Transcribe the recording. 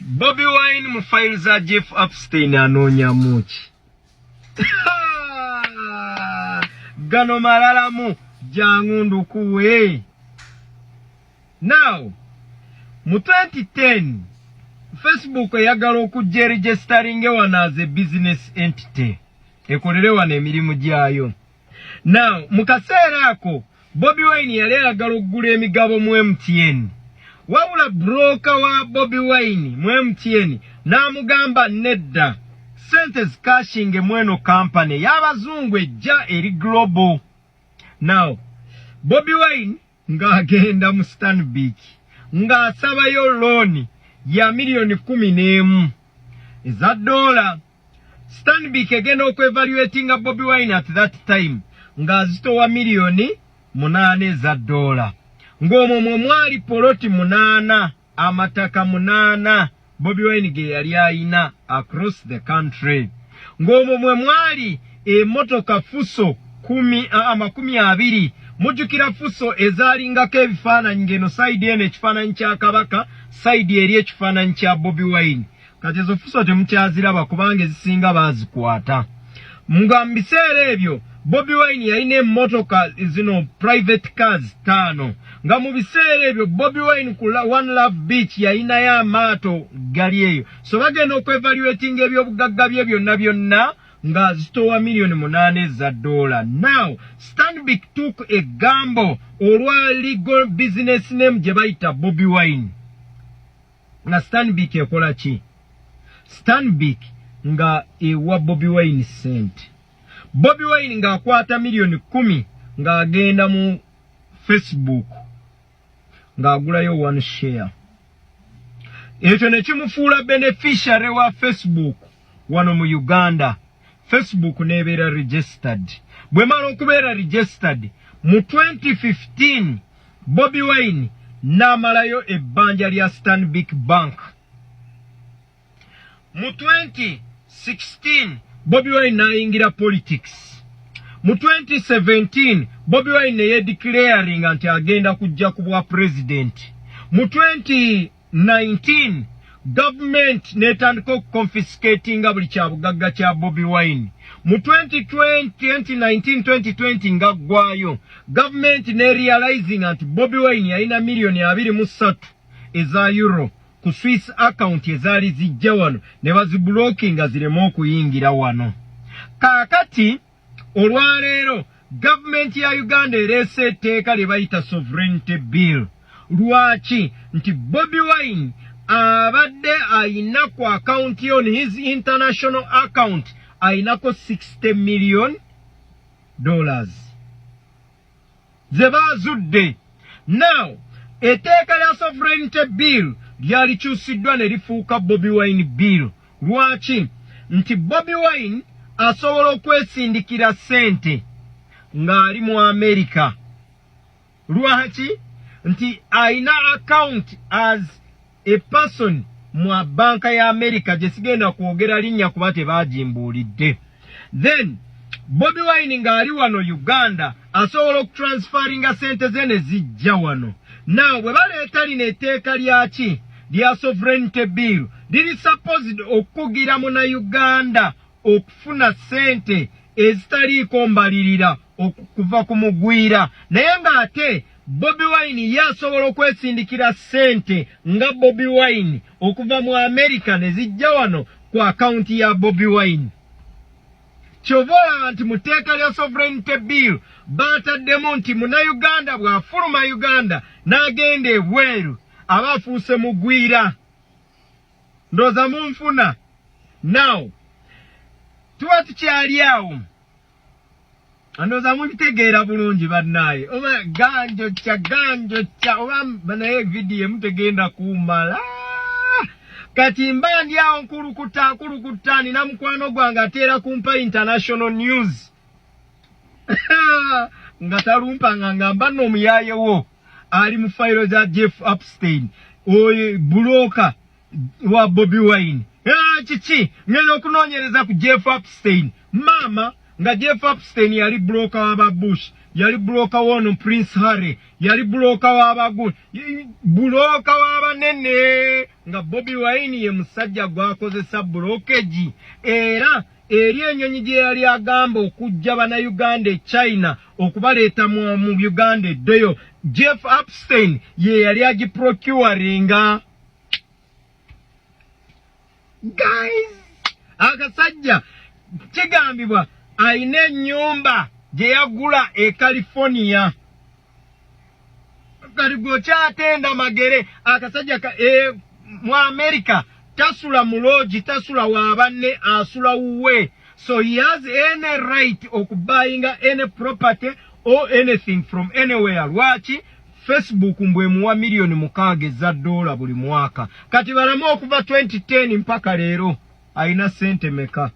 Bobby Wine mu files za Jeff Epstein anoonya muki. Gano malalamu jangundu kuwe. Now, mu 2010, Facebook yagala okujja registering wana as a business entity. Ekolere wana emirimu gyayo. Now, mu kaseera ako, Bobby Wine yali ayagala okugula emigabo mu MTN. Wabula broker wa Bobby Wine mu MTN n'amugamba nedda. Sente zikashinge mweno company y'abazungu ejja eri global. Now, Bobby Wine ng'agenda mu Stanbic ng'asabayo loan ya milioni 11 eza dola. Stanbic egenda okwevaluatinga Bobby Wine at that time ng'azitowa milioni 8 eza dola. Ng'omwo mwali poloti 8, amataka 8 Bobby Wine ge yali ayina across the country. Ng'omwo mwali emotoka fuso 20 mujukira fuso ezalingako ebifaananyi ngeno side ene ekifaananyi kya Kabaka, side eri ekifaananyi kya Bobby Wine. Kati ezo fuso temukyaziraba kubanga ezisinga bazikwata. Nga mu biseera ebyo Bobby Wine yalina emmotoka zino private cars 5. Nga mu biseera ebyo Bobby Wine ku One Love Beach yalinayo amaato gali eyo. So bagenda okwevaluatinga ebyobugagga bye byonna nga zitowa milioni 8 za dola. Now, Stanbic took a gamble olwa legal business name gye bayita Bobby Wine. Nga Stanbic ekola ki? Stanbic nga ewa Bobby Wine sente. Bobby Wine nga akwata milioni 10 nga agenda mu Facebook nga agulayo 1 share. Ekyo ne kimufuula beneficiary wa Facebook wano mu Uganda. Facebook nebeera registered. Bwe mala okubeera registered mu 2015 Bobby Wine n'amalayo ebbanja lya Stanbic Bank. Mu 2016 Bobby Wine n'ayingira politics. Mu 2017 Bobby Wine ye declaring nti agenda kujja ku bwa president. Mu 2019 government netandika confiscating buli kyabugagga kya Bobby Wine. Mu 2019-2020 nga gwayo government ne realizing nti Bobby Wine yalina milioni 23 eza euro ku Swiss account ezaali zijja wano ne baziblockinga zireme okuyingira wano. Kaakati olwaleero government ya Uganda ereese etteeka lye bayita sovereignty bill. Lwaki? Nti Bobby Wine abadde ayina ku account on his international account ayinako $60 million ze bazudde. Now, etteeka lya sovereignty bill lyalikyusiddwa ne lifuuka Bobby Wine bill. Lwaki? Nti Bobby Wine asobola okwesindikira sente ng'ali mu America. Lwaki? Nti ayina account as a person mu banka ya America gye sigenda kwogera linnya kuba tebagimbuulidde. Then Bobby Wine ng'ali wano Uganda asobola okutransferinga sente ze ne zijja wano. Now bwe baleeta lino etteeka lyaki lya sovereignty bill liri supposed okugira mu na Uganda okufuna sente ezitaliiko mbalirira okuva ku mugwira. Naye ng'ate Bobby Wine yasobola okwesindikira sente nga Bobby Wine okuva mu America ne zijja wano ku akaunti ya Bobby Wine. Kyovola nti mu tteeka lya sovereignty bill bataddemu nti muna Uganda bw'afuluma Uganda n'agenda ebweru aba afuuse mugwira. Ndooza munfuna. Now, tuba tukyali awo. Ndooza mubitegeera bulungi bannaaye. Oba ganjo kya oba banaye vidiyo mutegenda kumala. Kati mba ndi awo nkulukuta nina mukwano gwange ateera kumpa international news. Nga talumpanga ngamba nno omuyayewo ali mu fayiro za Jeff Epstein. Oye buloka wa Bobby Wine. Kiki ngenda okunoonyereza ku Jeff Epstein. Mama nga Jeff Epstein yali broker wa Bush yali broker wono Prince Harry, yali broker w'abagu, broker w'abanene nga Bobi Wine ye musajja gwakozesa brokerage. Era eri ennyonyi gye yali agamba okujja bana Uganda China okubaleeta mu Uganda eddeyo, Jeff Epstein ye yali agiprocuringa. Guys, akasajja kigambibwa ayina ennyumba gye yagula e California. Kati gwokyatenda magere akasajja mu America tasula mu lodge, tasula wabanne, asula uwe. So he has any right of buying any property or anything from anywhere. Lwaki Facebook mbwe muwa milioni 6 za dola buli mwaka. Kati balamu okuva 2010 mpaka leero aina sente meka.